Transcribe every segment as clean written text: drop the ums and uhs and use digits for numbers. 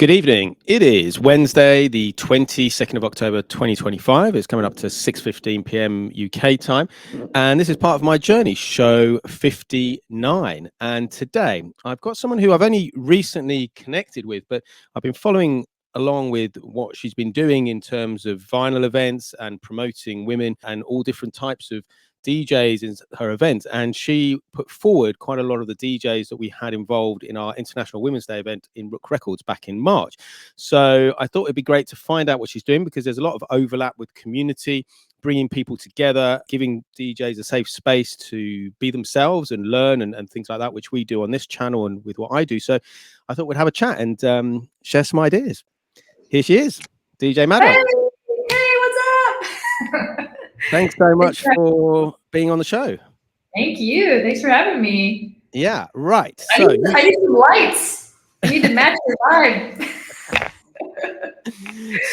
Good evening. It is Wednesday, the 22nd of October, 2025. It's coming up to 6:15 p.m. UK time. And this is part of my journey, show 59. And today I've got someone who I've only recently connected with, but I've been following along with what she's been doing in terms of vinyl events and promoting women and all different types of DJs in her events, and she put forward quite a lot of the DJs that we had involved in our International Women's Day event in Rook Records back in March. So I thought it'd be great to find out what she's doing, because there's a lot of overlap with community, bringing people together, giving DJs a safe space to be themselves and learn and things like that, which we do on this channel and with what I do. So I thought we'd have a chat and share some ideas. Here she is, DJ MADDØG. Hey, what's up? Thanks so much for being on the show. Thank you. Thanks for having me. Yeah, right. So I need some lights. I need to match your vibe.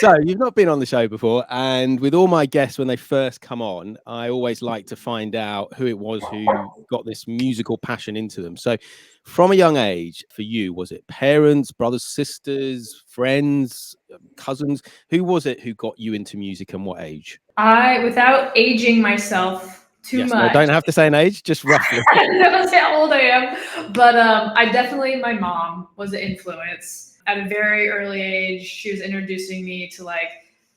So you've not been on the show before, and with all my guests when they first come on, I always like to find out who it was who got this musical passion into them. So from a young age, for you, was it parents, brothers, sisters, friends, cousins? Who was it who got you into music, and what age? Without aging myself too much. No, don't have to say an age, just roughly. I don't say how old I am, but my mom was an influence. At a very early age, she was introducing me to like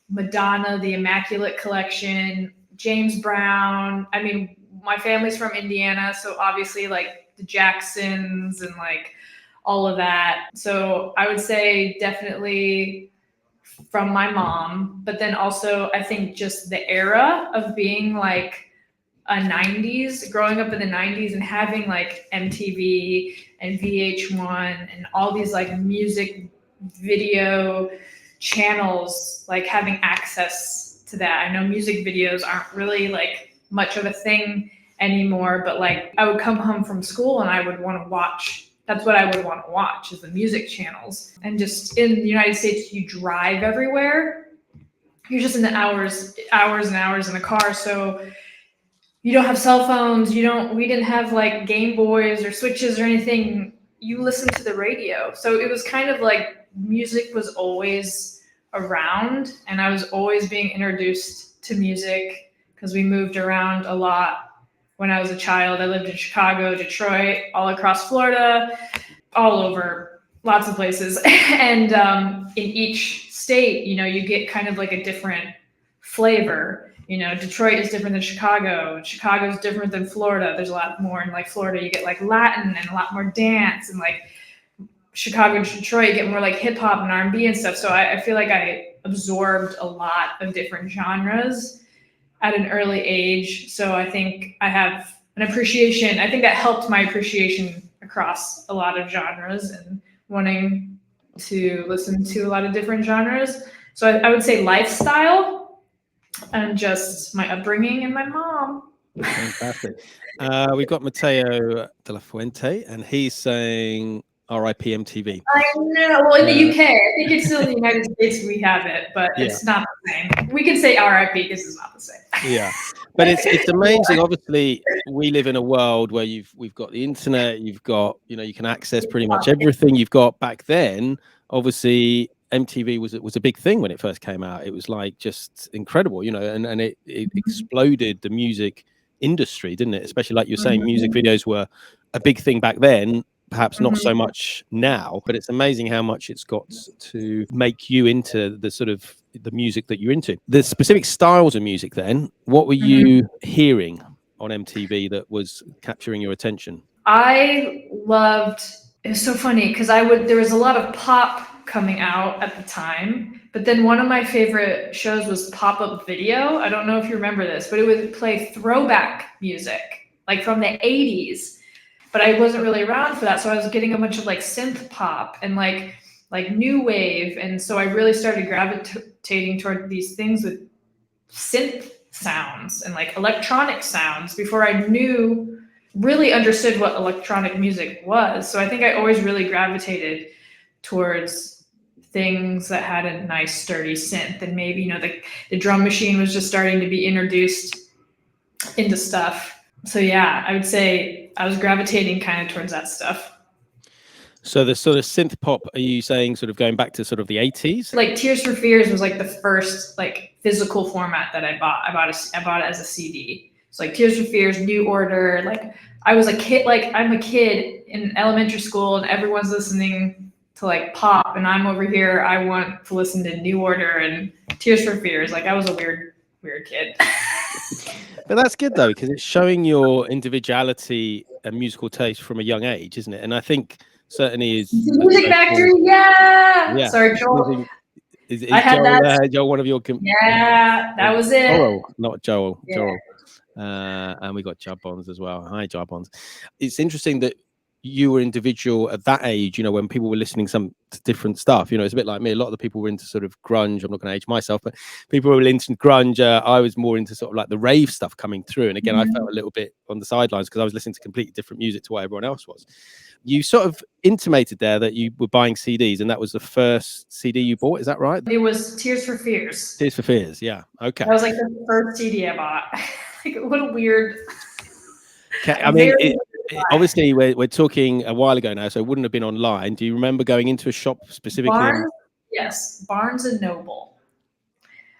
Madonna, the Immaculate Collection, James Brown. I mean, my family's from Indiana, so obviously like the Jacksons and like all of that. So I would say definitely from my mom, but then also I think just the era of being like a 90s, growing up in the 90s and having like MTV and VH1 and all these like music video channels, like having access to that. I know music videos aren't really like much of a thing anymore, but like I would come home from school and I would want to watch. That's what I would want to watch, is the music channels. And just in the United States, you drive everywhere. You're just in the hours and hours in the car. So you don't have cell phones. We didn't have like Game Boys or Switches or anything. You listen to the radio. So it was kind of like music was always around, and I was always being introduced to music because we moved around a lot. When I was a child, I lived in Chicago, Detroit, all across Florida, all over, lots of places. And in each state, you get kind of like a different flavor. Detroit is different than Chicago. Chicago is different than Florida. There's a lot more in like Florida. You get like Latin and a lot more dance, and like Chicago and Detroit, you get more like hip hop and R&B and stuff. So I feel like I absorbed a lot of different genres at an early age. So I think I have an appreciation. I think that helped my appreciation across a lot of genres and wanting to listen to a lot of different genres. So I would say lifestyle and just my upbringing and my mom. Fantastic. We've got Mateo de la Fuente, and he's saying RIP MTV. I know. Well, in the UK, I think it's still in the United States we have it, but it's not the same. We can say RIP because it's not the same. Yeah, but it's amazing. Obviously, we live in a world where we've got the internet. You've got you can access pretty much everything. You've got back then. Obviously, MTV was a big thing when it first came out. It was like just incredible, and it exploded the music industry, didn't it? Especially like you're saying, music videos were a big thing back then. Perhaps not so much now, but it's amazing how much it's got to make you into the sort of the music that you're into. The specific styles of music then, what were you hearing on MTV that was capturing your attention? I loved, it was so funny because there was a lot of pop coming out at the time, but then one of my favorite shows was Pop-Up Video. I don't know if you remember this, but it would play throwback music, like from the 80s. But I wasn't really around for that. So I was getting a bunch of like synth pop and like new wave. And so I really started gravitating toward these things with synth sounds and like electronic sounds before I really understood what electronic music was. So I think I always really gravitated towards things that had a nice sturdy synth, and maybe, the drum machine was just starting to be introduced into stuff. So yeah, I would say I was gravitating kind of towards that stuff. So the sort of synth pop, are you saying sort of going back to sort of the 80s? Like Tears for Fears was like the first like physical format that I bought. I bought it as a CD. So like Tears for Fears, New Order. Like I was a kid. Like I'm a kid in elementary school, and everyone's listening to like pop, and I'm over here. I want to listen to New Order and Tears for Fears. Like I was a weird kid. But that's good though, because it's showing your individuality and musical taste from a young age, isn't it? And I think certainly is Music Factory, yeah. Yeah. Sorry, Joel. Is I had Joel, that. Joel one of your? Yeah, that was it. Joel, not Joel. Yeah. Joel. And we got Jubbons as well. Hi, Jubbons. It's interesting that you were individual at that age, you know, when people were listening to different stuff. You know, it's a bit like me. A lot of the people were into sort of grunge. I'm not going to age myself, but people were into grunge. I was more into sort of like the rave stuff coming through. And again, I felt a little bit on the sidelines because I was listening to completely different music to what everyone else was. You sort of intimated there that you were buying CDs, and that was the first CD you bought. Is that right? It was Tears for Fears. Tears for Fears. Yeah. Okay. That was like the first CD I bought. Like, what a weird. I mean, obviously, we're talking a while ago now, so it wouldn't have been online. Do you remember going into a shop specifically? Yes, Barnes and Noble.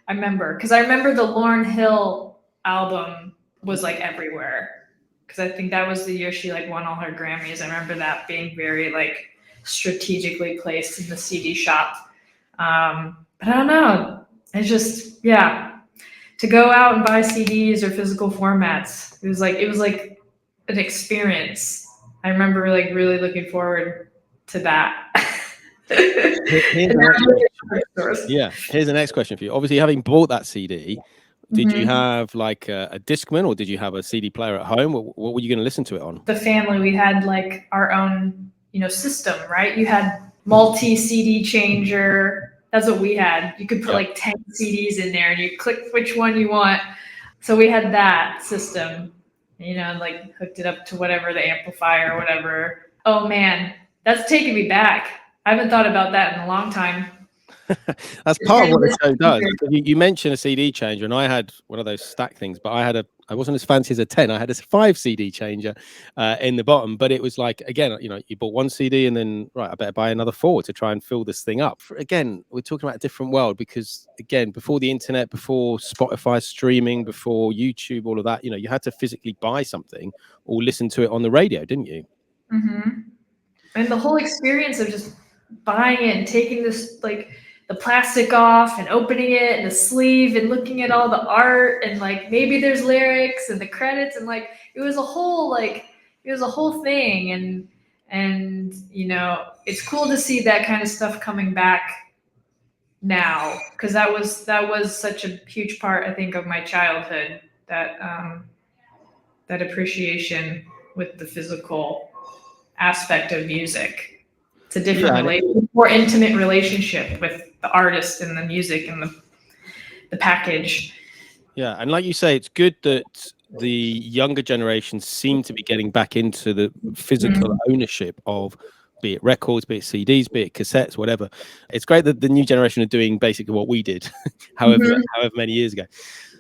I remember because I remember the Lauryn Hill album was like everywhere. Because I think that was the year she like won all her Grammys. I remember that being very like strategically placed in the CD shop. But I don't know. It's just to go out and buy CDs or physical formats. It was like an experience. I remember like really looking forward to that. Here's the next question for you. Obviously, having bought that CD, did you have like a Discman, or did you have a CD player at home? What were you going to listen to it on? The family, we had like our own, system, right? You had multi-CD changer. That's what we had. You could put like 10 CDs in there and you click which one you want. So we had that system, like hooked it up to whatever the amplifier or whatever. Oh man, that's taking me back. I haven't thought about that in a long time. That's part of what the show does. You mentioned a CD changer, and I had one of those stack things, but I wasn't as fancy as a 10. I had a 5 CD changer in the bottom, but it was like, again, you bought one CD and then, right, I better buy another 4 to try and fill this thing up. Again, we're talking about a different world because, again, before the internet, before Spotify streaming, before YouTube, all of that, you had to physically buy something or listen to it on the radio, didn't you? And the whole experience of just buying it and taking this, like, the plastic off and opening it and the sleeve and looking at all the art and like maybe there's lyrics and the credits and like it was a whole thing and it's cool to see that kind of stuff coming back now because that was such a huge part I think of my childhood, that appreciation with the physical aspect of music. It's a different more intimate relationship with the artist and the music and the package. Yeah, and like you say, it's good that the younger generations seem to be getting back into the physical ownership of, be it records, be it CDs, be it cassettes, whatever. It's great that the new generation are doing basically what we did, however many years ago.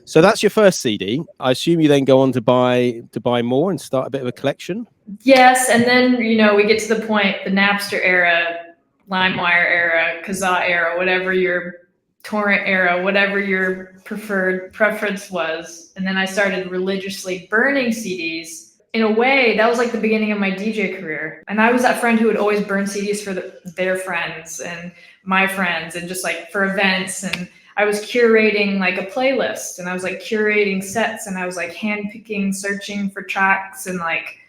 So that's your first CD. I assume you then go on to buy more and start a bit of a collection. Yes, and then we get to the point, the Napster era, LimeWire era, Kazaa era, whatever your torrent era, whatever your preference was, and then I started religiously burning CDs. In a way, that was like the beginning of my DJ career, and I was that friend who would always burn CDs for their friends and my friends, and just like for events and. I was curating like a playlist and I was like curating sets and I was like handpicking, searching for tracks and like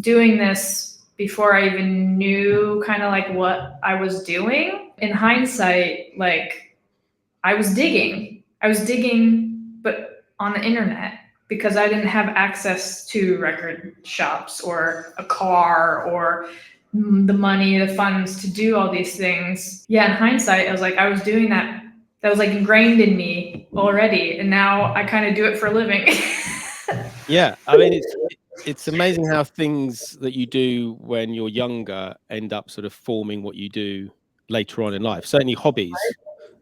doing this before I even knew kind of like what I was doing. In hindsight, like I was digging, but on the internet because I didn't have access to record shops or a car or the money, the funds to do all these things. Yeah, in hindsight, I was like, I was doing that. That was like ingrained in me already, and now I kind of do it for a living. Yeah, I mean, it's amazing how things that you do when you're younger end up sort of forming what you do later on in life. Certainly hobbies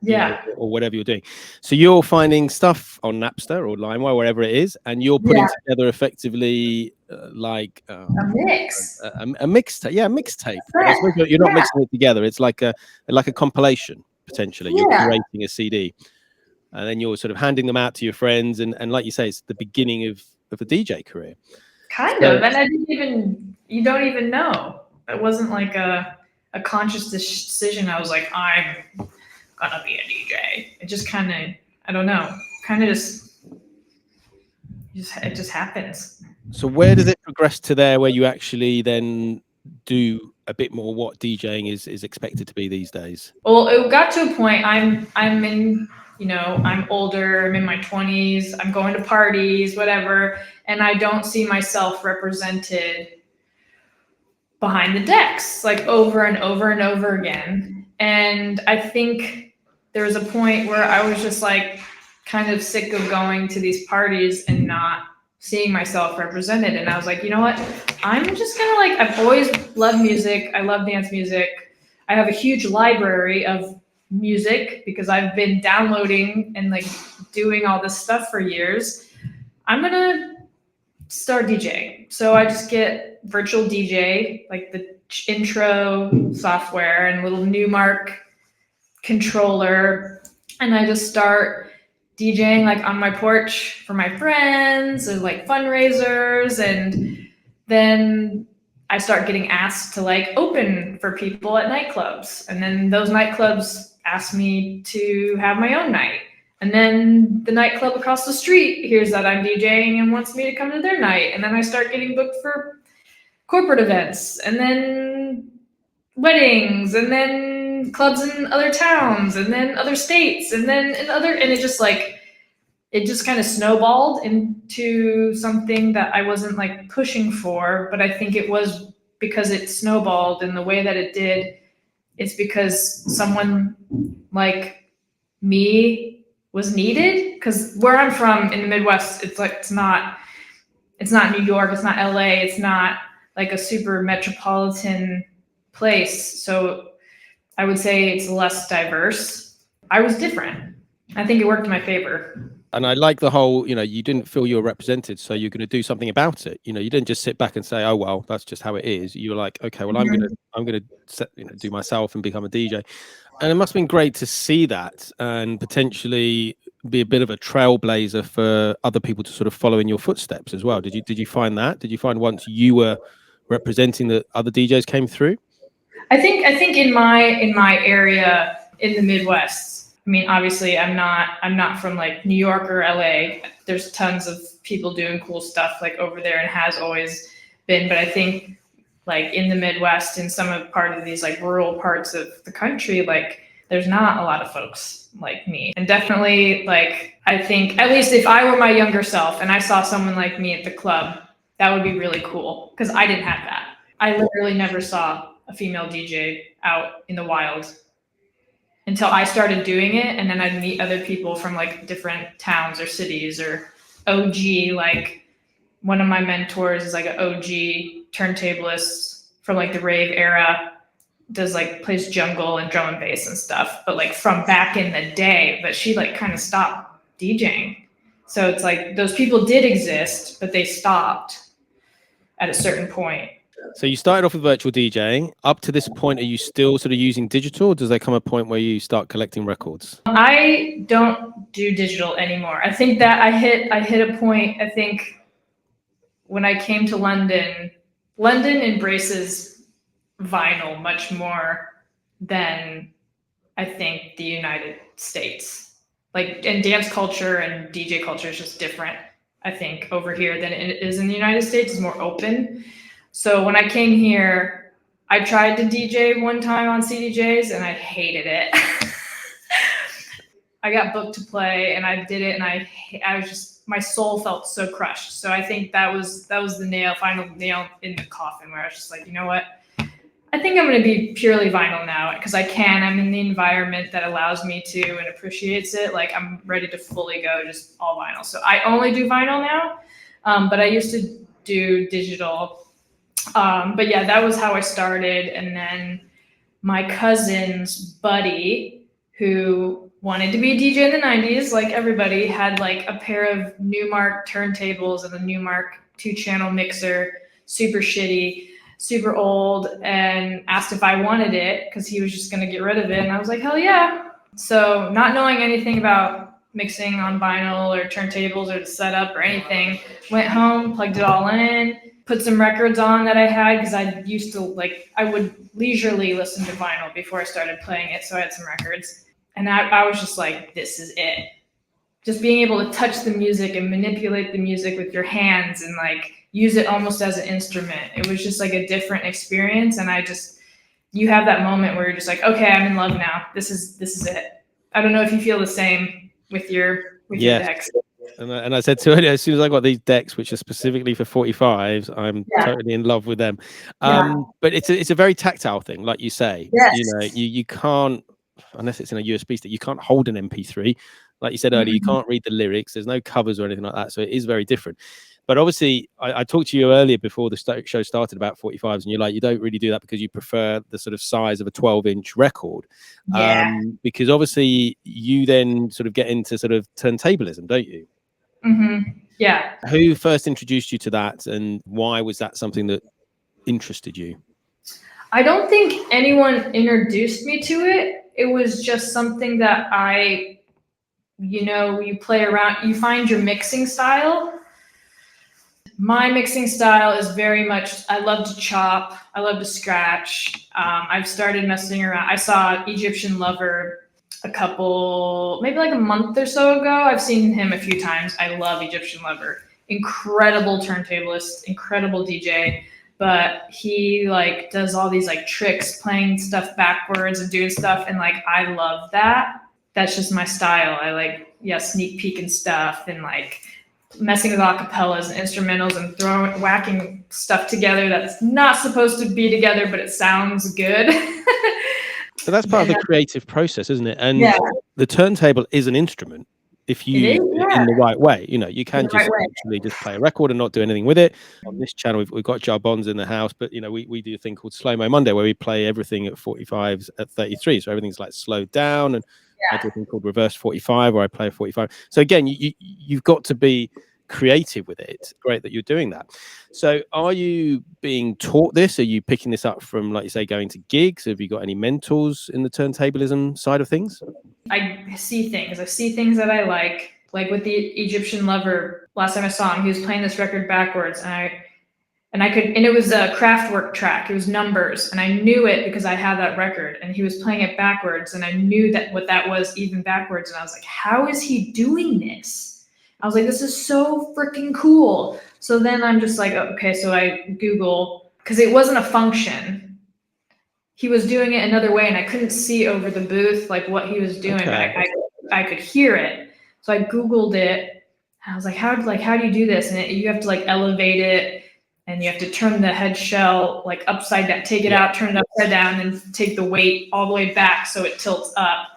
Yeah. or whatever you're doing. So you're finding stuff on Napster or LimeWire, wherever it is, and you're putting together effectively like A mix. a mixtape. Yeah, a mixtape. But I suppose you're not mixing it together. It's like a compilation potentially. You're curating a CD, and then you're sort of handing them out to your friends, and like you say, it's the beginning of a DJ career. Kind of, and you don't even know. It wasn't like a conscious decision. I was like, I'm gonna be a DJ. It just kind of, I don't know, kind of it just happens. So where does it progress to there, where you actually then do a bit more what DJing is expected to be these days? Well, it got to a point. I'm in, I'm older. I'm in my 20s. I'm going to parties, whatever, and I don't see myself represented behind the decks like over and over and over again. And I think there was a point where I was just like kind of sick of going to these parties and not seeing myself represented. And I was like, you know what? I'm just gonna I've always loved music. I love dance music. I have a huge library of music because I've been downloading and like doing all this stuff for years. I'm gonna start DJing. So I just get virtual DJ, like the intro software and little Newmark controller. And I just start DJing like on my porch for my friends and like fundraisers. And then I start getting asked to like open for people at nightclubs. And then those nightclubs ask me to have my own night. And then the nightclub across the street hears that I'm DJing and wants me to come to their night. And then I start getting booked for corporate events and then weddings and then clubs in other towns and then other states and then and it just kind of snowballed into something that I wasn't like pushing for, but I think it was because it snowballed in the way that it did. It's because someone like me was needed, because where I'm from in the Midwest, it's not New York, it's not LA, it's not like a super metropolitan place. So I would say it's less diverse. I was different. I think it worked in my favor. And I like the whole, you didn't feel you were represented, so you're going to do something about it. You didn't just sit back and say, "Oh well, that's just how it is." You were like, "Okay, well, I'm going to do myself and become a DJ." And it must have been great to see that and potentially be a bit of a trailblazer for other people to sort of follow in your footsteps as well. Did you find that? Did you find once you were representing that other DJs came through? I think in my area in the Midwest. I mean, obviously, I'm not from like New York or LA. There's tons of people doing cool stuff like over there and has always been. But I think like in the Midwest and part of these like rural parts of the country, like there's not a lot of folks like me. And definitely like, I think at least if I were my younger self and I saw someone like me at the club, that would be really cool because I didn't have that. I literally never saw a female DJ out in the wild until I started doing it. And then I'd meet other people from like different towns or cities or OG, like one of my mentors is like an OG turntablist from like the rave era, plays jungle and drum and bass and stuff, but like from back in the day, but she like kind of stopped DJing. So it's like those people did exist, but they stopped at a certain point. So you started off with virtual DJing. Up to this point, are you still sort of using digital? Or does there come a point where you start collecting records? I don't do digital anymore. I think that I hit a point, I think when I came to London embraces vinyl much more than I think the United States. Like, and dance culture and DJ culture is just different, I think, over here than it is in the United States. It's more open. So when I came here, I tried to DJ one time on CDJs and I hated it. I got booked to play and I did it and I was just, my soul felt so crushed. So I think that was the final nail in the coffin where I was just like, you know what? I think I'm going to be purely vinyl now because I'm in the environment that allows me to and appreciates it. Like I'm ready to fully go just all vinyl. So I only do vinyl now, but I used to do digital. But yeah, that was how I started. And then my cousin's buddy, who wanted to be a DJ in the 90s, like everybody, had like a pair of Newmark turntables and a Newmark 2-channel mixer, super shitty, super old, and asked if I wanted it because he was just going to get rid of it. And I was like, hell yeah. So not knowing anything about mixing on vinyl or turntables or the setup or anything, went home, plugged it all in, put some records on that I had because I used to like, I would leisurely listen to vinyl before I started playing it. So I had some records. And I was just like, this is it. Just being able to touch the music and manipulate the music with your hands and like use it almost as an instrument. It was just like a different experience. And you have that moment where you're just like, okay, I'm in love now. This is it. I don't know if you feel the same with your decks. And I said to earlier, as soon as I got these decks, which are specifically for 45s, I'm totally in love with them. But it's a very tactile thing, like you say. Yes. You know, you can't, unless it's in a USB stick, you can't hold an MP3. Like you said earlier, you can't read the lyrics. There's no covers or anything like that. So it is very different. But obviously, I talked to you earlier before the show started about 45s, and you're like, you don't really do that because you prefer the sort of size of a 12-inch record. Because obviously, you then sort of get into sort of turntablism, don't you? Yeah. Who first introduced you to that, and why was that something that interested you? I don't think anyone introduced me to it. It was just something that you play around, you find your mixing style. My mixing style is very much, I love to chop, I love to scratch. I've started messing around. I saw Egyptian Lover maybe like a month or so ago. I've seen him a few times. I love Egyptian Lover. Incredible turntablist, incredible DJ. But he like does all these like tricks, playing stuff backwards and doing stuff. And like, I love that. That's just my style. I like, sneak peek and stuff and like messing with acapellas and instrumentals and whacking stuff together that's not supposed to be together, but it sounds good. So that's part of the creative process, isn't it? And the turntable is an instrument. If you use it in the right way, you can just actually just play a record and not do anything with it. On this channel, we've got Jarbons in the house, but we do a thing called Slow Mo Monday where we play everything at 45s at 33. So everything's like slowed down, and I do a thing called reverse 45 where I play a 45. So again, you've got to be creative with it. It's great that you're doing that. So are you being taught this? Are you picking this up from, like you say, going to gigs? Have you got any mentors in the turntablism side of things? I see things that I like with the Egyptian Lover. Last time I saw him, he was playing this record backwards, and it was a Kraftwerk track. It was numbers, and I knew it because I had that record, and he was playing it backwards, and I knew what that was even backwards, and I was like, how is he doing this? I was like, this is so freaking cool. So then I'm just like, okay, so I Google, because it wasn't a function. He was doing it another way, and I couldn't see over the booth like what he was doing, but I could hear it. So I Googled it. And I was like, how do you do this? And you have to like elevate it, and you have to turn the head shell like upside down, take it out, turn it upside down, and take the weight all the way back so it tilts up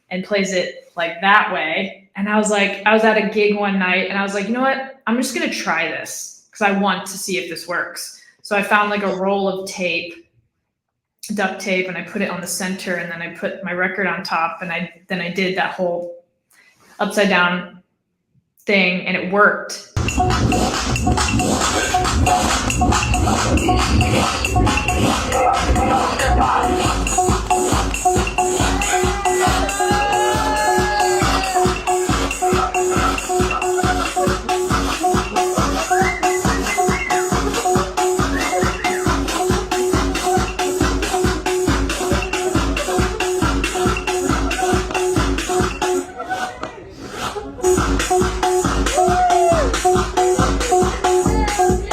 and plays it like that way. And I was at a gig one night, and I was like, you know what? I'm just gonna try this because I want to see if this works. So I found like a roll of duct tape, and I put it on the center, and then I put my record on top, and I did that whole upside down thing, and it worked.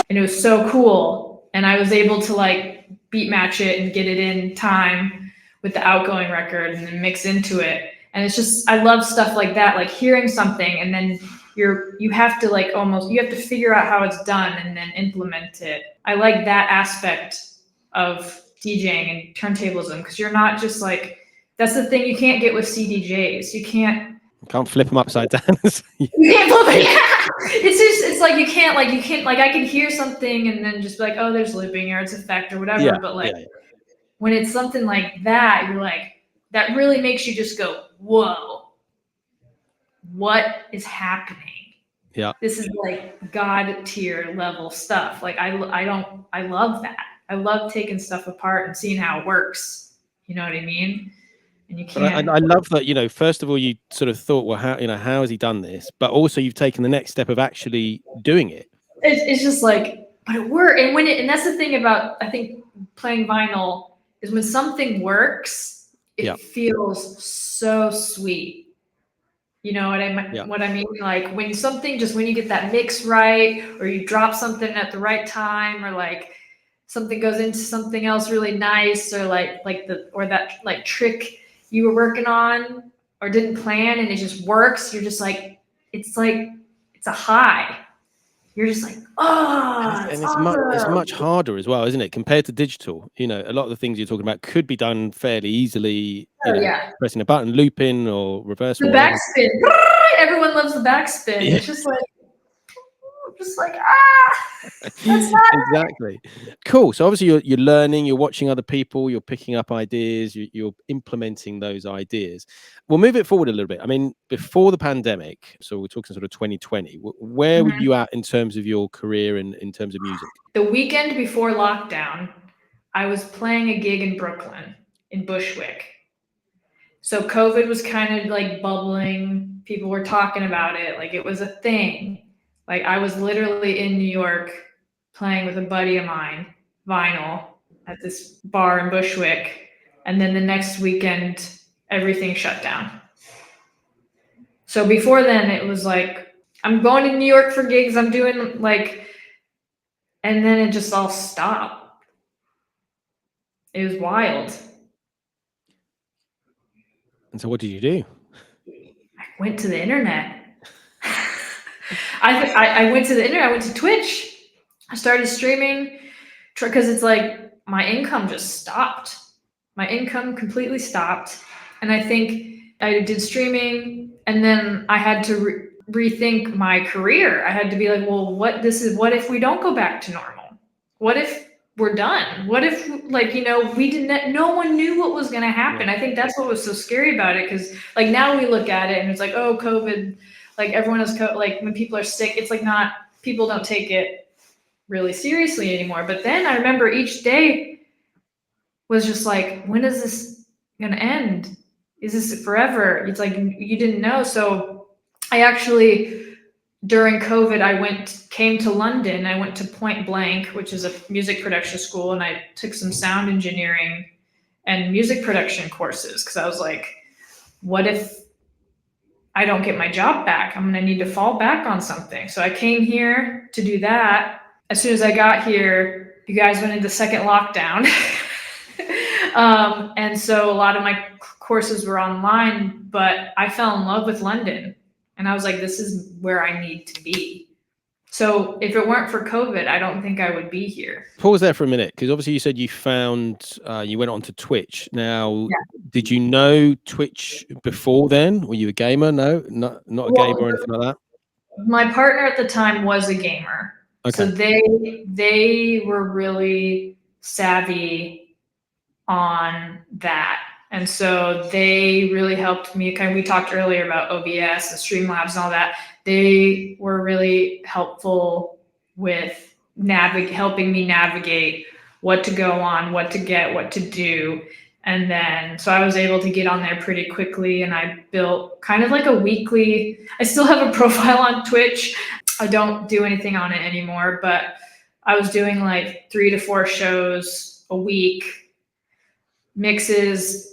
And it was so cool. And I was able to like beat match it and get it in time with the outgoing record and then mix into it. And it's just, I love stuff like that, like hearing something and then you have to like you have to figure out how it's done and then implement it. I like that aspect of DJing and turntablism because you're not just like, that's the thing you can't get with CDJs. You can't flip them upside down. You can't flip it. Yeah. It's like you can't I can hear something and then just be like, oh, there's looping or it's effect or whatever. But when it's something like that, you're like, that really makes you just go, whoa. what is happening? Yeah. This is like God tier level stuff. Like I love that. I love taking stuff apart and seeing how it works. You know what I mean? And you can't. But I love that, you know, first of all, you sort of thought, well, how, you know, how has he done this? But also you've taken the next step of actually doing it. It's just like, but it worked. And and that's the thing about, I think, playing vinyl is when something works, it feels so sweet. You know what I mean? Like when you get that mix right, or you drop something at the right time, or like something goes into something else really nice, or that trick you were working on or didn't plan and it just works. You're just like it's a high. You're just like, oh, it's much harder as well, isn't it, compared to digital? You know, a lot of the things you're talking about could be done fairly easily. Pressing a button, looping or reverse. The backspin. Everyone loves the backspin. Yeah. It's just like that's not exactly. Cool. So obviously you're learning, you're watching other people, you're picking up ideas, you're implementing those ideas. We'll move it forward a little bit. I mean, before the pandemic, so we're talking sort of 2020, where were you at in terms of your career and in terms of music? The weekend before lockdown, I was playing a gig in Brooklyn, in Bushwick. So COVID was kind of like bubbling. People were talking about it. Like it was a thing. Like I was literally in New York playing with a buddy of mine, vinyl, at this bar in Bushwick. And then the next weekend, everything shut down. So before then, it was like, I'm going to New York for gigs. I'm doing like, and then it just all stopped. It was wild. And so what did you do? I went to the internet. I went to the internet. I went to Twitch. I started streaming because it's like my income just stopped. My income completely stopped. And I think I did streaming, and then I had to rethink my career. I had to be like, well, what if we don't go back to normal? What if we're done? What if, like, you know, no one knew what was going to happen. I think that's what was so scary about it. Cause like now we look at it and it's like, oh, COVID, like everyone is like when people are sick, it's like people don't take it really seriously anymore. But then I remember each day was just like, when is this going to end? Is this forever? It's like, you didn't know. So I actually, during COVID, I came to London. I went to Point Blank, which is a music production school, and I took some sound engineering and music production courses because I was like, what if I don't get my job back? I'm going to need to fall back on something. So I came here to do that. As soon as I got here, you guys went into second lockdown. And so a lot of my courses were online, but I fell in love with London. And I was like, this is where I need to be. So if it weren't for COVID, I don't think I would be here. Pause there for a minute, because obviously you said you went on to Twitch. Now, did you know Twitch before then? Were you a gamer? No, not a gamer or anything like that? My partner at the time was a gamer. Okay. So they were really savvy on that. And so they really helped me. We talked earlier about OBS and Streamlabs and all that. They were really helpful with helping me navigate what to go on, what to get, what to do. And then, so I was able to get on there pretty quickly, and I built kind of like I still have a profile on Twitch. I don't do anything on it anymore, but I was doing like 3 to 4 shows a week, mixes,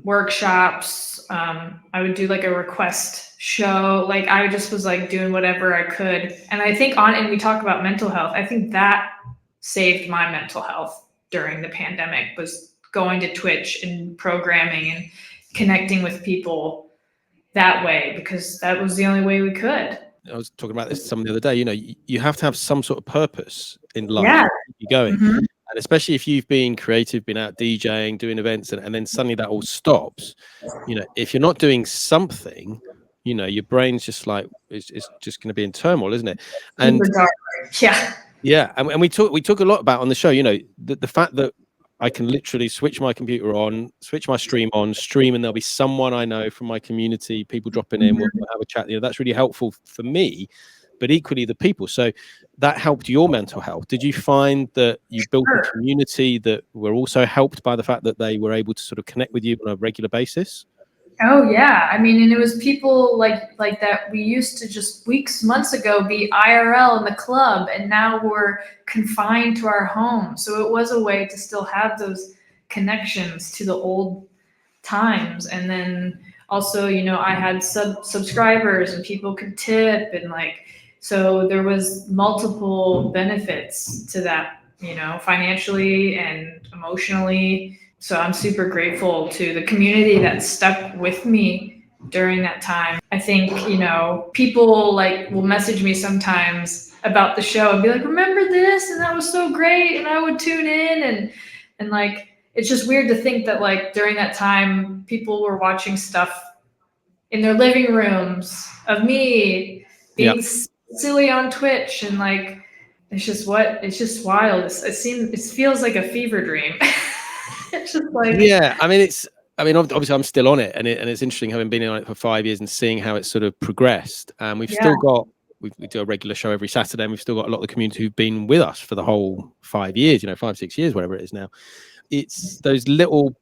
workshops. I would do like a request show. Like I just was like doing whatever I could. And I think and we talk about mental health. I think that saved my mental health during the pandemic, was going to Twitch and programming and connecting with people that way, because that was the only way we could. I was talking about this some the other day. You know, you have to have some sort of purpose in life to keep you going. Mm-hmm. And especially if you've been creative, been out DJing, doing events, and then suddenly that all stops, you know, if you're not doing something, you know, your brain's just like, it's just going to be in turmoil, isn't it? And yeah. And we talk a lot about on the show, you know, the fact that I can literally switch my computer on, switch my stream on, stream, and there'll be someone I know from my community, people dropping in, we'll have a chat. You know, that's really helpful for me, but equally the people. So that helped your mental health. Did you find that you built a community that were also helped by the fact that they were able to sort of connect with you on a regular basis? Oh yeah, I mean, and it was people like that we used to just months ago be IRL in the club, and now we're confined to our home. So it was a way to still have those connections to the old times. And then also, you know, I had subscribers and people could tip, and like, so there was multiple benefits to that, you know, financially and emotionally. So I'm super grateful to the community that stuck with me during that time. I think, you know, people like will message me sometimes about the show and be like, remember this? And that was so great. And I would tune in, and like, it's just weird to think that like during that time, people were watching stuff in their living rooms of me being silly on Twitch, and like, it's just wild. It feels like a fever dream. It's just like, yeah, I mean, obviously I'm still on it, and it's interesting having been on it for 5 years and seeing how it's sort of progressed. And we've still got, we do a regular show every Saturday, and we've still got a lot of the community who've been with us for the whole 5 years, you know, 5-6 years, whatever it is now. It's those little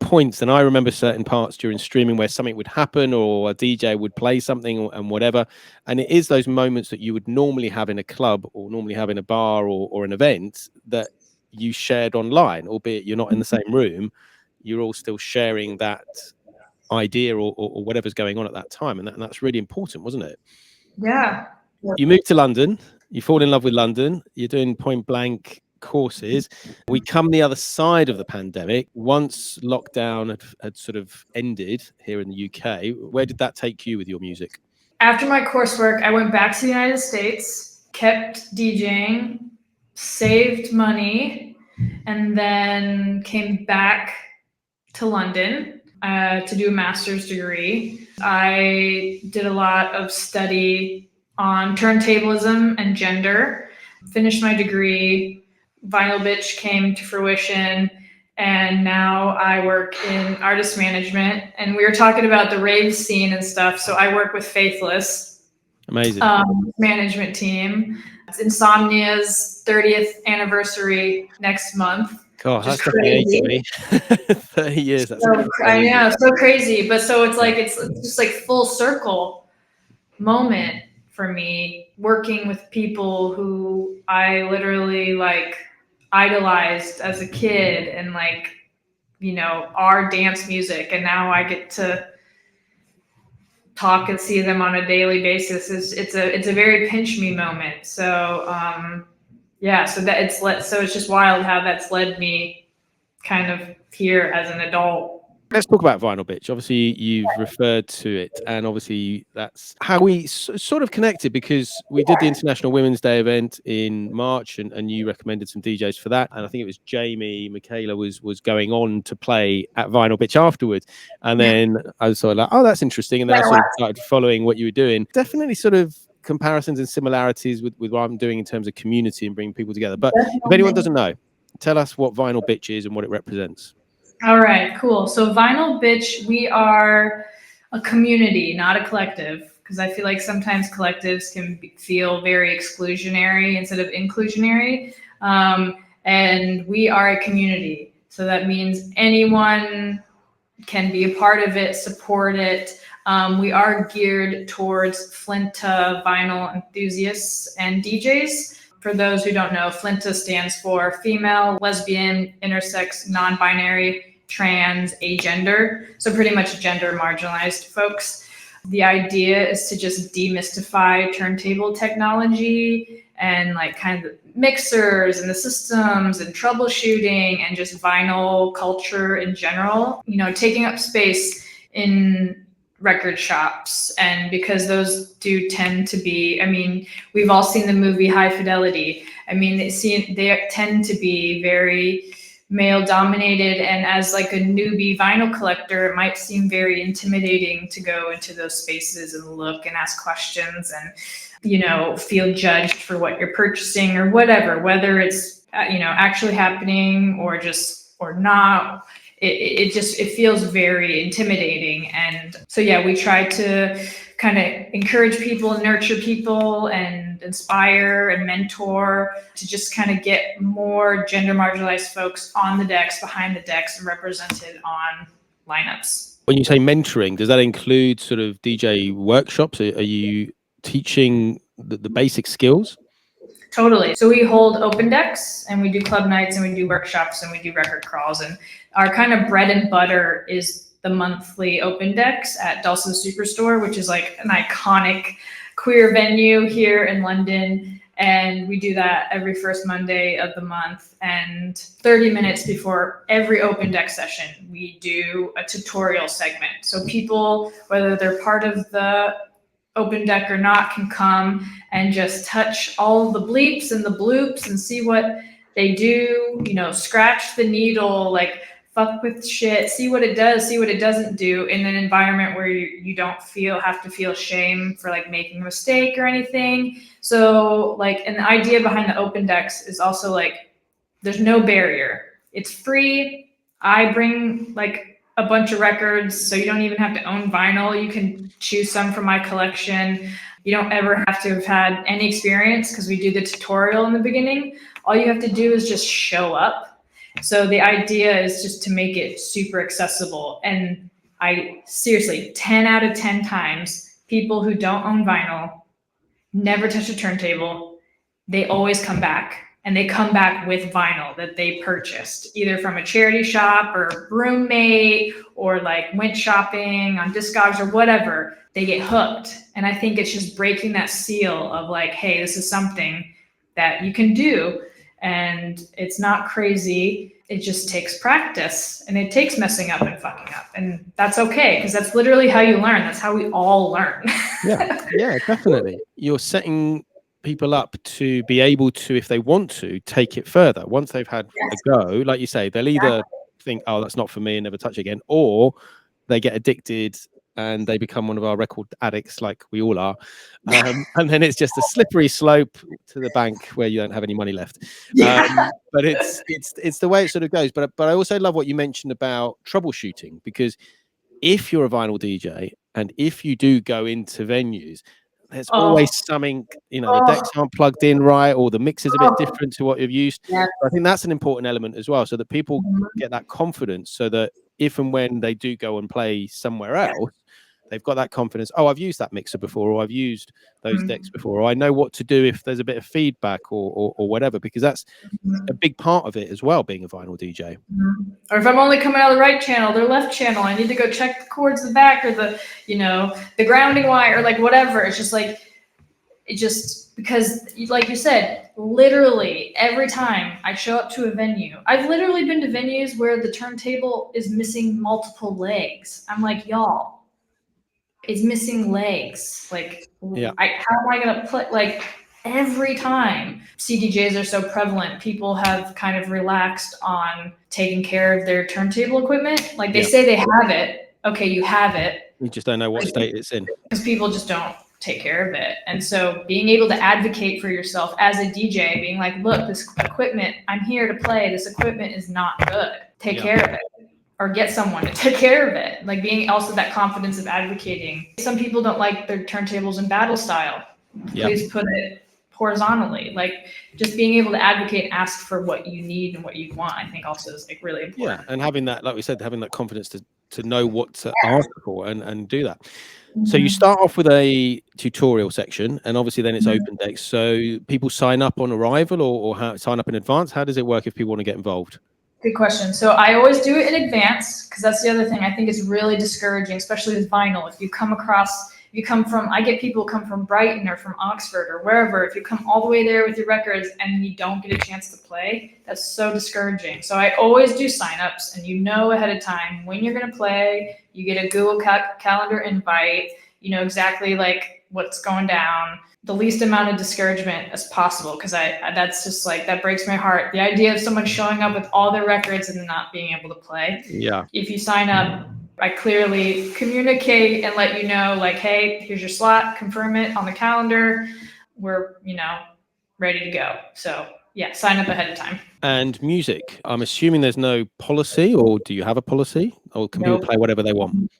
points, and I remember certain parts during streaming where something would happen or a DJ would play something and whatever, and it is those moments that you would normally have in a club or normally have in a bar or an event that you shared online, albeit you're not in the same room, you're all still sharing that idea or whatever's going on at that time, and that's really important, wasn't it? yeah. You moved to London, you fall in love with London, you're doing point blank courses. We come the other side of the pandemic. Once lockdown had sort of ended here in the UK, where did that take you with your music? After my coursework, I went back to the United States, kept DJing, saved money, and then came back to London to do a master's degree. I did a lot of study on turntablism and gender, finished my degree. Vinyl B1tch came to fruition, and now I work in artist management. And we were talking about the rave scene and stuff, so I work with Faithless. Amazing. Management team. It's Insomnia's 30th anniversary next month. God, that's crazy. Me. 30 years. That's so, I know, so crazy. But so it's like, it's just like full circle moment for me, working with people who I literally like idolized as a kid, and like, you know, our dance music. And now I get to talk and see them on a daily basis. It's a very pinch me moment. So yeah, so it's just wild how that's led me kind of here as an adult. Let's talk about Vinyl B1tch. Obviously, you've referred to it, and obviously that's how we sort of connected, because we did the International Women's Day event in March, and you recommended some DJs for that. And I think it was Jamie, Michaela was going on to play at Vinyl B1tch afterwards. And then I was sort of like, oh, that's interesting. And then I sort of started following what you were doing. Definitely sort of comparisons and similarities with what I'm doing in terms of community and bringing people together. But if anyone doesn't know, tell us what Vinyl B1tch is and what it represents. All right, cool. So Vinyl B1tch, we are a community, not a collective, because I feel like sometimes collectives can feel very exclusionary instead of inclusionary. And we are a community. So that means anyone can be a part of it, support it. We are geared towards FLINTA vinyl enthusiasts and DJs. For those who don't know, FLINTA stands for female, lesbian, intersex, non-binary, trans, agender. So pretty much gender marginalized folks. The idea is to just demystify turntable technology and like kind of mixers and the systems and troubleshooting and just vinyl culture in general, you know, taking up space in record shops. And because those do tend to be, I mean, we've all seen the movie High Fidelity. I mean, they tend to be very male dominated, and as like a newbie vinyl collector, it might seem very intimidating to go into those spaces and look and ask questions and, you know, feel judged for what you're purchasing or whatever, whether it's, you know, actually happening or just or not. It feels very intimidating. And so, yeah, we try to kind of encourage people and nurture people and inspire and mentor to just kind of get more gender marginalized folks on the decks, behind the decks, and represented on lineups. When you say mentoring, does that include sort of DJ workshops? Are you teaching the basic skills? Totally. So we hold open decks and we do club nights and we do workshops and we do record crawls. And our kind of bread and butter is the monthly open decks at Dulce's Superstore, which is like an iconic queer venue here in London. And we do that every first Monday of the month. And 30 minutes before every open deck session, we do a tutorial segment. So people, whether they're part of the open deck or not, can come and just touch all the bleeps and the bloops and see what they do, you know, scratch the needle, like fuck with shit, see what it does, see what it doesn't do, in an environment where you don't have to feel shame for like making a mistake or anything. So like, and the idea behind the open decks is also like, there's no barrier. It's free. I bring like a bunch of records, so you don't even have to own vinyl. You can choose some from my collection. You don't ever have to have had any experience because we do the tutorial in the beginning. All you have to do is just show up. So the idea is just to make it super accessible. And I seriously, 10 out of 10 times, people who don't own vinyl, never touch a turntable, they always come back. And they come back with vinyl that they purchased, either from a charity shop or roommate, or like went shopping on Discogs or whatever. They get hooked. And I think it's just breaking that seal of like, hey, this is something that you can do. And it's not crazy. It just takes practice, and it takes messing up and fucking up. And that's okay, because that's literally how you learn. That's how we all learn. Yeah, definitely. You're setting people up to be able to, if they want to, take it further. Once they've had a go, like you say, they'll either think, oh, that's not for me and never touch it again, or they get addicted and they become one of our record addicts, like we all are. And then it's just a slippery slope to the bank where you don't have any money left. But it's the way it sort of goes. But I also love what you mentioned about troubleshooting, because if you're a vinyl DJ and if you do go into venues, there's always something, you know, the decks aren't plugged in right, or the mix is a bit different to what you've used. I think that's an important element as well, so that people get that confidence, so that if and when they do go and play somewhere else, they've got that confidence. Oh, I've used that mixer before, or I've used those decks before, or I know what to do if there's a bit of feedback or whatever, because that's a big part of it as well, being a vinyl DJ. Or if I'm only coming out of the right channel, their left channel, I need to go check the chords in the back, or the, you know, the grounding wire, or like whatever. It's just like, it just, because like you said, literally every time I show up to a venue, I've literally been to venues where the turntable is missing multiple legs. I'm like, y'all, it's missing legs. Like, how am I gonna put, like, every time CDJs are so prevalent, people have kind of relaxed on taking care of their turntable equipment. Like, they say they have it. Okay, you have it. You just don't know what state it's in. Because people just don't take care of it. And so being able to advocate for yourself as a DJ, being like, look, this equipment, I'm here to play. This equipment is not good. Take care of it. Or get someone to take care of it. Like, being also that confidence of advocating. Some people don't like their turntables in battle style. Please put it horizontally. Like, just being able to advocate and ask for what you need and what you want, I think also is like really important. Yeah, and having that, like we said, having that confidence to know what to ask for and do that. So you start off with a tutorial section, and obviously then it's open decks. So people sign up on arrival, or sign up in advance? How does it work if people want to get involved? Good question. So I always do it in advance, because that's the other thing I think is really discouraging, especially with vinyl. If you come across, I get people who come from Brighton or from Oxford or wherever. If you come all the way there with your records and you don't get a chance to play, that's so discouraging. So I always do signups, and you know ahead of time when you're going to play. You get a Google Calendar invite. You know exactly like what's going down. The least amount of discouragement as possible, because that's just like, that breaks my heart. The idea of someone showing up with all their records and not being able to play. Yeah. If you sign up, I clearly communicate and let you know, like, hey, here's your slot, confirm it on the calendar. We're, ready to go. So yeah, sign up ahead of time. And music, I'm assuming there's no policy, or do you have a policy, or can people Nope. play whatever they want?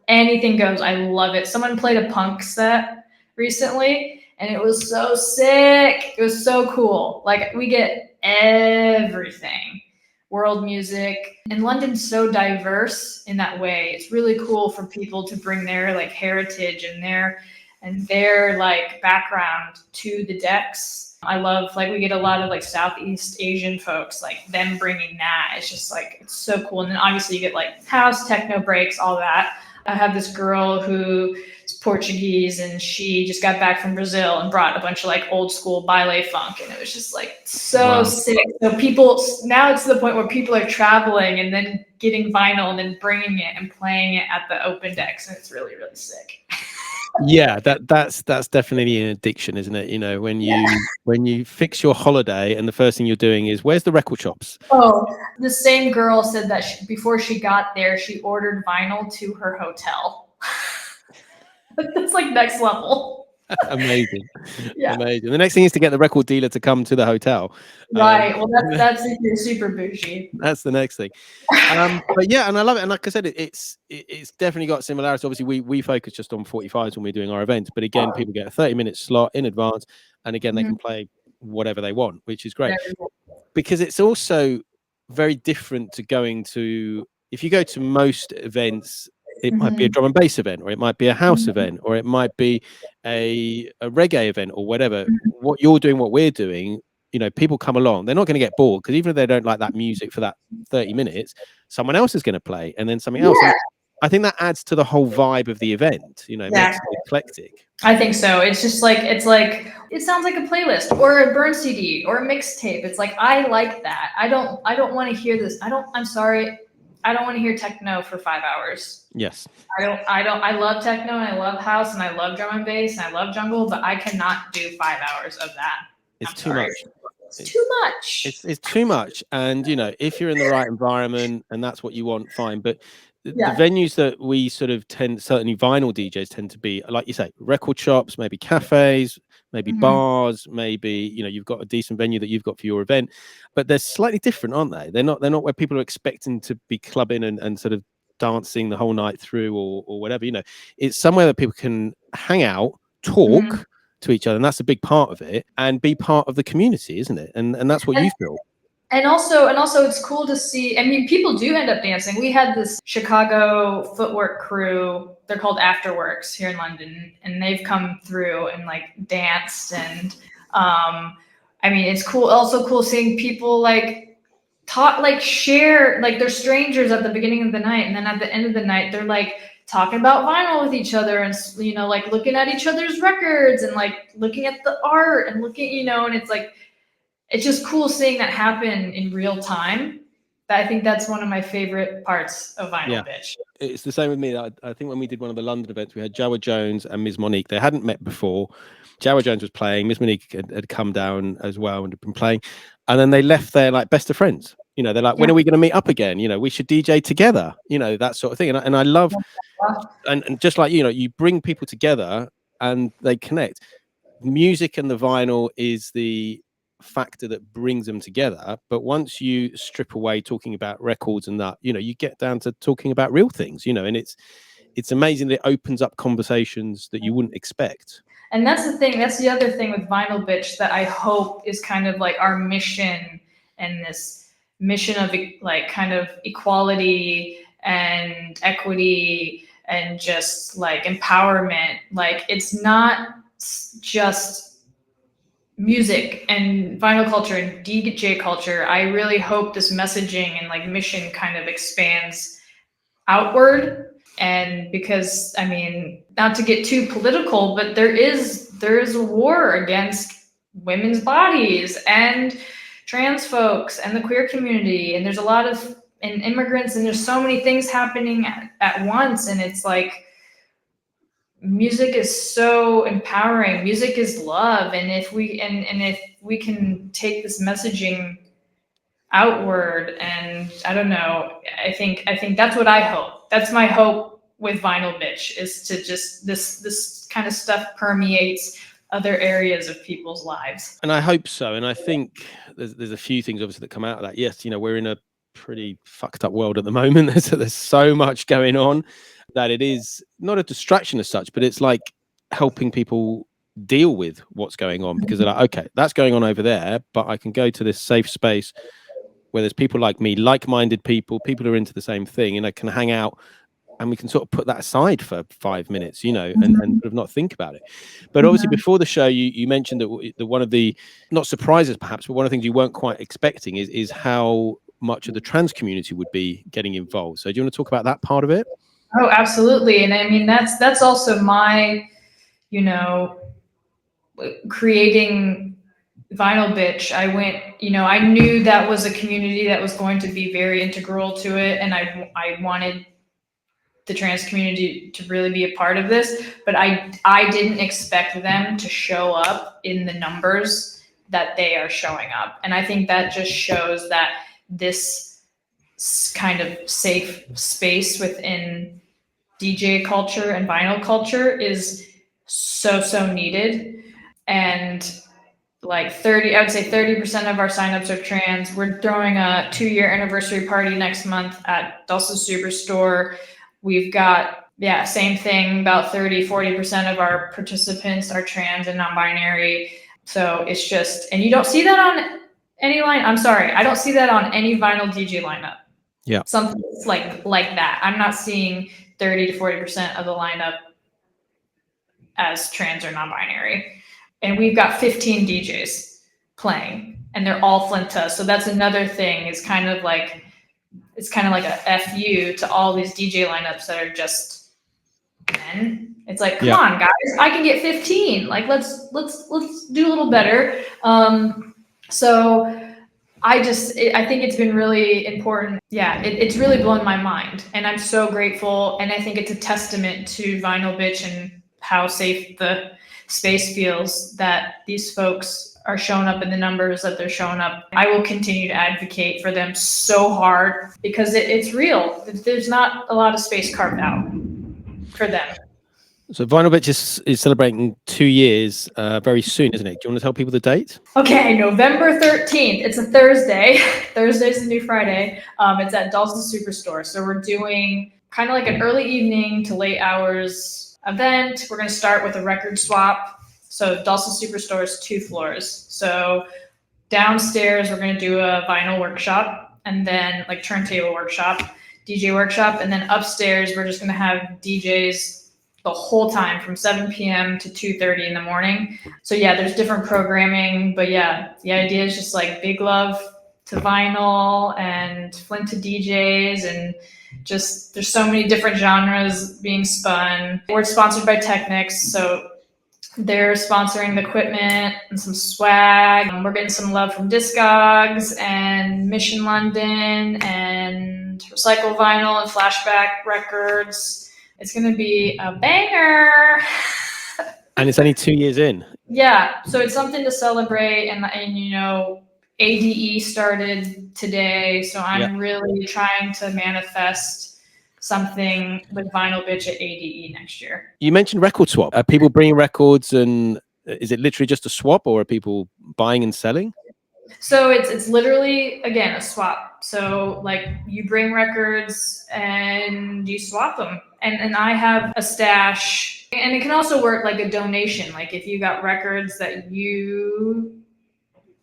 Anything goes. I love it. Someone played a punk set recently and it was so sick. It was so cool. Like we get everything. World music. And London's so diverse in that way. It's really cool for people to bring their like heritage and their like background to the decks. I love, like, we get a lot of like Southeast Asian folks, like them bringing that. It's just like, it's so cool. And then obviously you get like house, techno breaks, all that. I have this girl who is Portuguese and she just got back from Brazil and brought a bunch of like old school ballet funk. And it was just like so sick. So people, now it's to the point where people are traveling and then getting vinyl and then bringing it and playing it at the open decks. And it's really, really sick. Yeah, that's definitely an addiction, isn't it? You know, when you fix your holiday and the first thing you're doing is, where's the record shops? Oh, the same girl said that before she got there, she ordered vinyl to her hotel. That's like next level. Amazing. Yeah. Amazing. The next thing is to get the record dealer to come to the hotel. Right. Well, that's super bougie. That's the next thing. But yeah, and I love it. And like I said, it's definitely got similarities. Obviously, we focus just on 45s when we're doing our events, but again, people get a 30-minute slot in advance, and again, they can play whatever they want, which is great. Because it's also very different to going to, if you go to most events, it might be a drum and bass event, or it might be a house event, or it might be a reggae event, or whatever. What you're doing, what we're doing, you know, people come along, they're not going to get bored, because even if they don't like that music for that 30 minutes, someone else is going to play, and then something else. And I think that adds to the whole vibe of the event, you know, makes it eclectic. I think so. It's just like, it sounds like a playlist or a burn CD or a mixtape. It's like, I like that. I don't want to hear this. I'm sorry. I don't want to hear techno for 5 hours. Yes. I love techno and I love house and I love drum and bass and I love jungle, but I cannot do 5 hours of that. It's too much. It's too much. It's too much. And, you know, if you're in the right environment and that's what you want, fine. But the venues that we sort of tend, certainly vinyl DJs tend to be, like you say, record shops, maybe cafes, maybe bars, maybe, you know, you've got a decent venue that you've got for your event, but they're slightly different, aren't they? They're not where people are expecting to be clubbing and sort of dancing the whole night through or whatever. You know, it's somewhere that people can hang out, talk to each other, and that's a big part of it, and be part of the community, isn't it? And that's what you feel. And also it's cool to see, I mean, people do end up dancing. We had this Chicago footwork crew, they're called Afterworks here in London, and they've come through and like danced. And I mean, it's cool, also cool seeing people like talk, like share, like they're strangers at the beginning of the night, and then at the end of the night, they're like talking about vinyl with each other, and, you know, like looking at each other's records and like looking at the art and looking, you know, and it's like, it's just cool seeing that happen in real time. I think that's one of my favorite parts of Vinyl B1tch. It's the same with me. I think when we did one of the London events, we had Jawa Jones and Ms. Monique. They hadn't met before. Jawa Jones was playing. Ms. Monique had come down as well and had been playing. And then they left there like best of friends. You know, they're like, when are we going to meet up again? You know, we should DJ together, you know, that sort of thing. And I love, and just like, you know, you bring people together and they connect. Music and the vinyl is the factor that brings them together, but once you strip away talking about records and that, you know, you get down to talking about real things, you know, and it's amazing that it opens up conversations that you wouldn't expect. And that's the thing, that's the other thing with Vinyl B1tch that I hope is kind of like our mission, and this mission of like kind of equality and equity and just like empowerment. Like, it's not just music and vinyl culture and DJ culture. I really hope this messaging and like mission kind of expands outward. And because, I mean, not to get too political, but there is a war against women's bodies and trans folks and the queer community, and there's a lot of immigrants, and there's so many things happening at once. And it's like, music is so empowering. Music is love. And if we can take this messaging outward, and I don't know, I think that's what I hope. That's my hope with Vinyl B1tch, is to just this kind of stuff permeates other areas of people's lives. And I hope so. And I think there's a few things obviously that come out of that. Yes, we're in a pretty fucked up world at the moment. There's so much going on that it is not a distraction as such, but it's like helping people deal with what's going on, because they're like, okay, that's going on over there, but I can go to this safe space where there's people like me, like-minded people who are into the same thing, and I can hang out and we can sort of put that aside for 5 minutes, and sort of not think about it. But obviously before the show, you mentioned that one of the, not surprises perhaps, but one of the things you weren't quite expecting is how much of the trans community would be getting involved. So do you want to talk about that part of it? Oh, absolutely. And I mean, that's also my, creating Vinyl B1tch. I went, I knew that was a community that was going to be very integral to it. And I wanted the trans community to really be a part of this, but I didn't expect them to show up in the numbers that they are showing up. And I think that just shows that this kind of safe space within DJ culture and vinyl culture is so needed. And like I would say 30% of our signups are trans. We're throwing a 2-year anniversary party next month at Dulce's Superstore. We've got, same thing, about 40% of our participants are trans and non-binary. So it's just, and you don't see that on any line. I'm sorry, I don't see that on any vinyl DJ lineup. Yeah. Something like that. I'm not seeing 30 to 40% of the lineup as trans or non-binary. And we've got 15 DJs playing, and they're all FLINTA. So that's another thing, is kind of like a FU to all these DJ lineups that are just men. It's like, come on, guys, I can get 15. Like, let's do a little better. So I think it's been really important. Yeah, it's really blown my mind, and I'm so grateful. And I think it's a testament to Vinyl B1tch and how safe the space feels that these folks are showing up in the numbers that they're showing up. I will continue to advocate for them so hard, because it's real. There's not a lot of space carved out for them. So Vinyl B1tch is celebrating 2 years very soon, isn't it? Do you want to tell people the date? Okay, November 13th. It's a Thursday. Thursday's the new Friday. It's at Dulce's Superstore. So we're doing kind of like an early evening to late hours event. We're going to start with a record swap. So Dulce's Superstore is 2 floors. So downstairs, we're going to do a vinyl workshop, and then like turntable workshop, DJ workshop. And then upstairs, we're just going to have DJs the whole time from 7 p.m. to 2:30 in the morning. So yeah, there's different programming, but yeah, the idea is just like big love to vinyl and FLINTA DJs, and just there's so many different genres being spun. We're sponsored by Technics, so they're sponsoring the equipment and some swag. We're getting some love from Discogs and Mission London and Recycle Vinyl and Flashback Records. It's going to be a banger. And it's only 2 years in. Yeah, so it's something to celebrate, and ADE started today, so I'm really trying to manifest something with Vinyl B1tch at ADE next year. You mentioned record swap. Are people bringing records, and is it literally just a swap, or are people buying and selling? So it's literally, again, a swap. So like you bring records and you swap them. And I have a stash, and it can also work like a donation. Like if you got records that you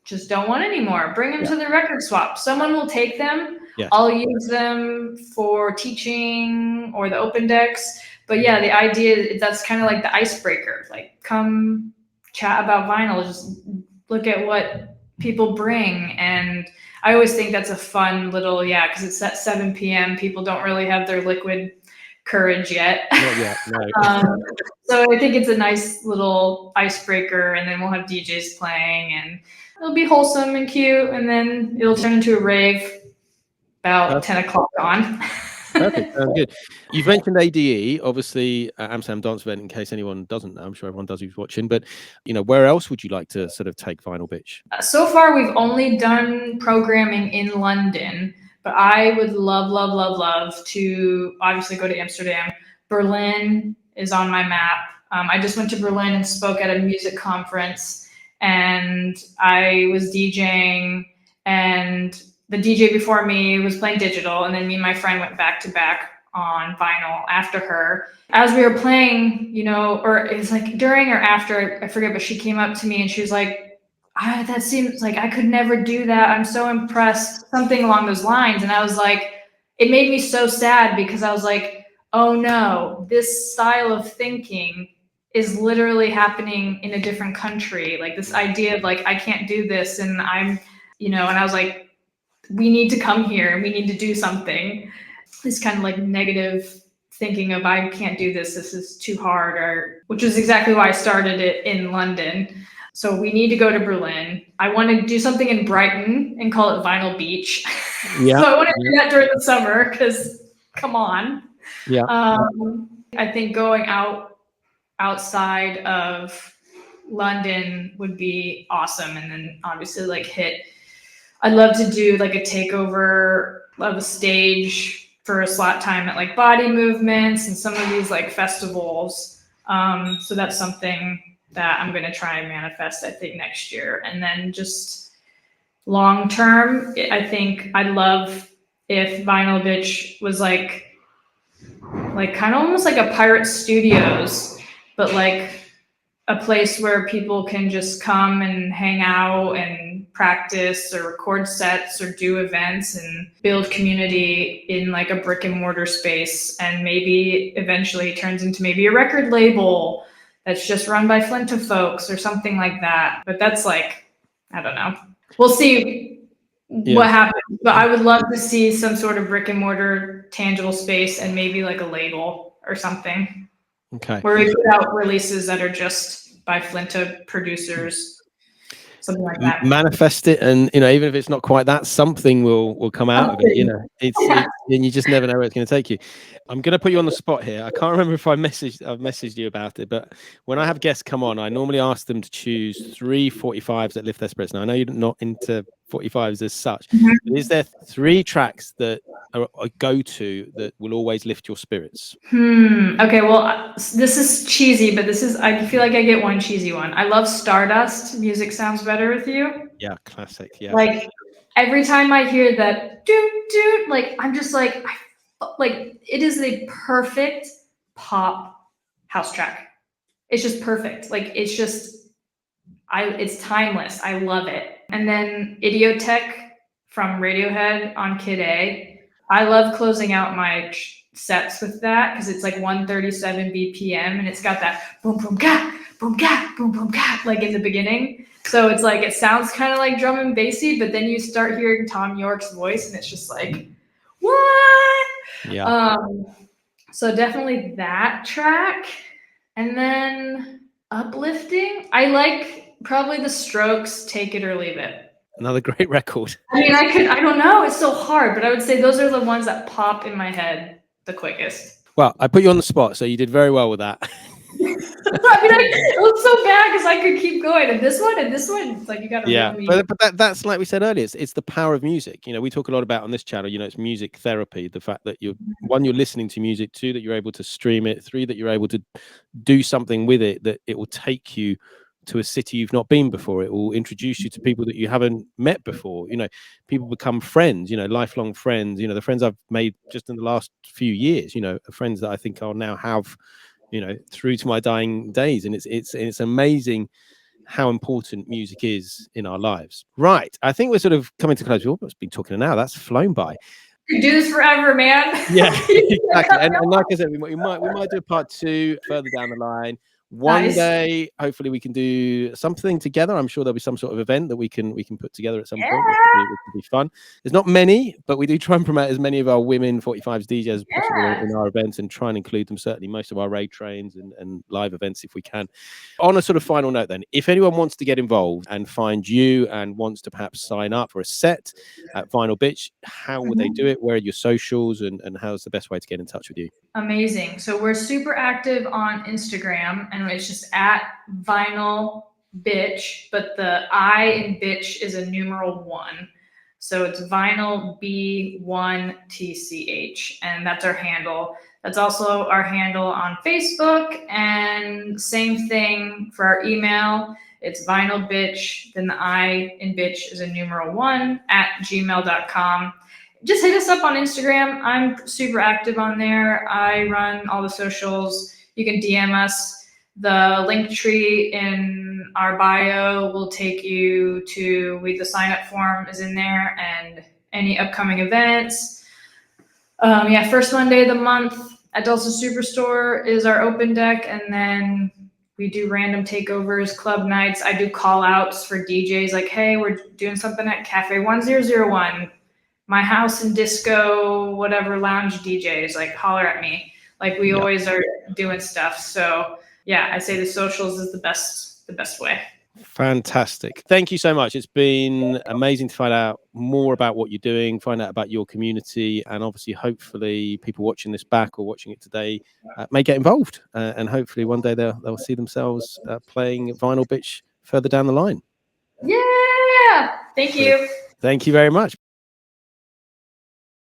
just don't want anymore, bring them to the record swap. Someone will take them. Yes. I'll use them for teaching or the open decks. But yeah, the idea, that's kind of like the icebreaker. Like come chat about vinyl, just look at what people bring. And I always think that's a fun little, because it's at 7 p.m. People don't really have their liquid courage yet. Not yet, no. So I think it's a nice little icebreaker, and then we'll have DJs playing, and it'll be wholesome and cute, and then it'll turn into a rave about 10 o'clock on. Perfect. Sounds good. You've mentioned ADE, obviously, Amsterdam Dance Event, in case anyone doesn't know. I'm sure everyone does who's watching. But, where else would you like to sort of take Vinyl B1tch? So far, we've only done programming in London, but I would love to obviously go to Amsterdam. Berlin is on my map. I just went to Berlin and spoke at a music conference, and I was DJing, and the DJ before me was playing digital, and then me and my friend went back to back on vinyl after her. As we were playing, you know, or it was like during or after, I forget, but she came up to me and she was like, that seems like I could never do that. I'm so impressed, something along those lines. And I was like, it made me so sad, because I was like, oh no, this style of thinking is literally happening in a different country. Like this idea of like, I can't do this, and I'm, you know, and I was like, we need to come here and we need to do something. This kind of like negative thinking of, I can't do this, this is too hard, or which is exactly why I started it in London. So we need to go to Berlin. I want to do something in Brighton and call it Vinyl B1tch. Yeah. So I want to do that during the summer, because come on. Yeah. I think going outside of London would be awesome. And then obviously like I'd love to do like a takeover of a stage for a slot time at like Body Movements and some of these like festivals. So that's something that I'm going to try and manifest, I think, next year. And then just long term, I think I'd love if Vinyl B1tch was like kind of almost like a Pirate Studios, but like a place where people can just come and hang out and practice or record sets or do events and build community in like a brick and mortar space, and maybe eventually turns into maybe a record label that's just run by FLINTA folks or something like that. But that's like, I don't know. We'll see what happens. But I would love to see some sort of brick and mortar tangible space, and maybe like a label or something. Okay. Where we put out releases that are just by FLINTA producers, something like that. Manifest it, and you know, even if it's not quite that, something will come out of it. You know, it's and you just never know where it's going to take you. I'm going to put you on the spot here. I can't remember if I've messaged you about it, but when I have guests come on, I normally ask them to choose 3 45s that lift their spirits. Now I know you're not into 45s as such, but is there 3 tracks that are a go-to that will always lift your spirits? Okay, well, this is cheesy, but I feel like I get one cheesy one. I love Stardust. Music Sounds Better With You. Yeah, classic. Yeah. Like every time I hear that, dude, like I'm just like, it is the perfect pop house track. It's just perfect. Like it's just, it's timeless. I love it. And then Idiotech from Radiohead on Kid A. I love closing out my sets with that, because it's like 137 BPM, and it's got that boom boom ga boom ga boom boom ga like in the beginning. So it's like, it sounds kind of like drum and bassy, but then you start hearing Tom York's voice, and it's just like, what? Yeah. So definitely that track. And then uplifting, I like probably The Strokes, Take It or Leave It. Another great record. I mean, I don't know, it's so hard, but I would say those are the ones that pop in my head the quickest. Well, I put you on the spot, so you did very well with that. I mean, it was so bad because I could keep going. And this one, it's like you got to yeah, really... but that's like we said earlier. It's the power of music. You know, we talk a lot about on this channel. You know, it's music therapy. The fact that you're listening to music, 2, that you're able to stream it, 3, that you're able to do something with it, that it will take you to a city you've not been before. It will introduce you to people that you haven't met before. You know, people become friends. You know, lifelong friends. You know, the friends I've made just in the last few years. You know, friends that I think I'll now have, you know, through to my dying days. And it's amazing how important music is in our lives. Right. I think we're sort of coming to close. We've almost been talking an hour. That's flown by. You do this forever, man. Yeah, exactly. And like I said, we might do a part 2 further down the line. One day, hopefully, we can do something together. I'm sure there'll be some sort of event that we can put together at some point. Which could be fun. There's not many, but we do try and promote as many of our women 45s DJs as possible in our events, and try and include them. Certainly, most of our raid trains and live events if we can. On a sort of final note, then, if anyone wants to get involved and find you and wants to perhaps sign up for a set at Vinyl B1tch, how would they do it? Where are your socials, and how's the best way to get in touch with you? Amazing. So we're super active on Instagram, and it's just at Vinyl B1tch, but the I in bitch is a numeral 1. So it's Vinyl B1tch, and that's our handle. That's also our handle on Facebook, and same thing for our email. It's Vinyl B1tch, then the I in bitch is a numeral 1 @gmail.com. Just hit us up on Instagram. I'm super active on there. I run all the socials. You can DM us. The link tree in our bio will take you to the sign up form is in there, and any upcoming events. Yeah, first Monday of the month at Dulce Superstore is our open deck, and then we do random takeovers, club nights. I do call outs for DJs like, hey, we're doing something at Cafe 1001, my house and disco, whatever lounge DJs, like holler at me. Like we always are doing stuff. So yeah, I say the socials is the best way. Fantastic. Thank you so much. It's been amazing to find out more about what you're doing, find out about your community, and obviously, hopefully, people watching this back or watching it today may get involved, and hopefully one day they'll see themselves playing Vinyl B1tch further down the line. Yeah. Thank you. Thank you very much.